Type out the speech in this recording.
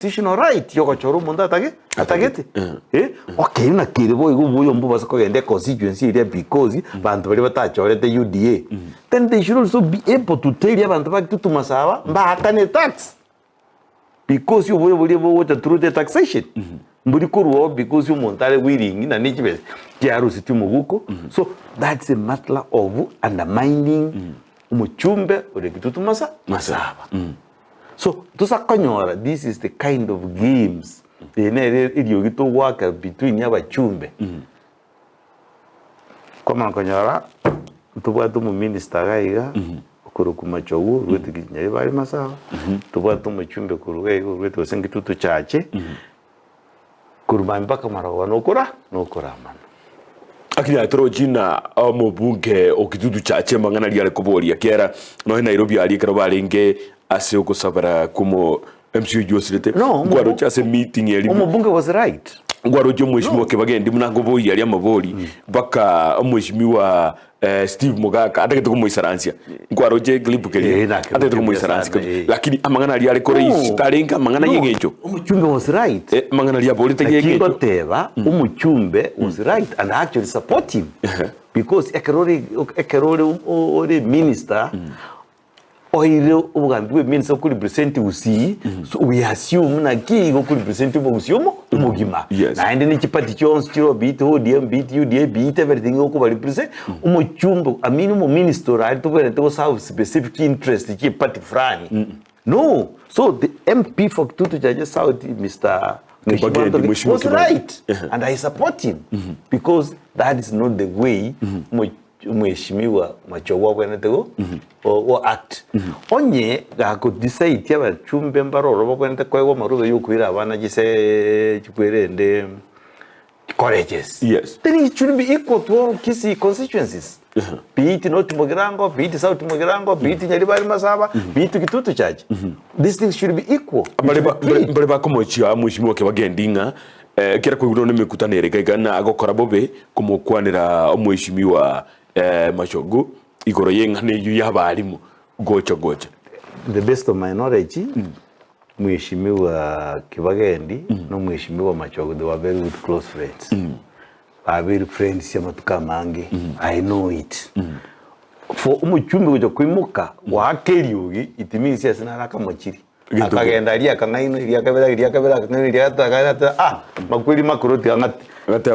constitutional right yoko choro munda atagete okay na kirebo igubuyo mbuba sako yende constituency area because bantu bari batachorete UDA then they should also be able to tell abantu bakitutuma sawa mbakane tax because you will vote through the taxation mburi kuruo because you montare willing na nichibe kiaru situmuguko so that's a matter of undermining umuchumbe ore kitutuma sawa so tusakonyora this is the kind of games iriyo gito work between abachumbe koma konyora tubwatu mu minister gaiga kuru kumachogu rwete kinyari bari masawa tubwatu mu chumbe kurwego rwete sengitutu chache kuruma mpaka marawa nokora mana akiri atrojina omubunge okitutu chache mangana liale kuboria kera no Nairobi ali kero balenge ase okusabara kumo MCU Josilete ngwaro chase meeting yali omubunge was right ngwaro jo mweshimiwa kebagendi munango boyi yali amaboli baka mweshimiwa Steve Mogaka atagete kumwisaransia ngwaro je clip keli atagete kumwisaransia lakini amangana ali ale koreisi talenga amangana yengecho umuchumbe was right amangana ali aboli tegekecho kingoteba umuchumbe was right and actually support him because ekerore minister oire ubugambi minister ko represent usi so we assume na kigo ko represent ubusyomo umugima na ende ni chipati chons chiro bit ODM bit UDA bit everything ko bari represent umuchumbo amini mu minister ari to bere to serve specific interest ki party frani no so the MP for Tutu Jaje South Mr. was right and I support him because that is not the way mweshimiwa machowa kwenetego o act onye gako decide y'abachumbe mbaroro bakwenete kwego marudo yokwira abana gise chikwerende colleges then it should be equal to all Kisii constituencies be it North Mogirango be it South Mogirango be it Nyaribari Masaba be it Kitutu Church these things should be equal mbale bakomochia mweshimiwa kebagendinga kera kwigurone mekutanere kaigana agokora bobe kumukwanira omweshimiwa Mochoge igoro yengane yu yabarimu gocha the best of my knowledge mweshimiwa Kibagendi no mweshimiwa Mochoge they were very good close friends are very friends yamatuka mangi I know it for umuchumbe kuja kwimuka wa keriugi it means yes na akamochiri akagenda ali akangaino ili akabera makweli makuroti angati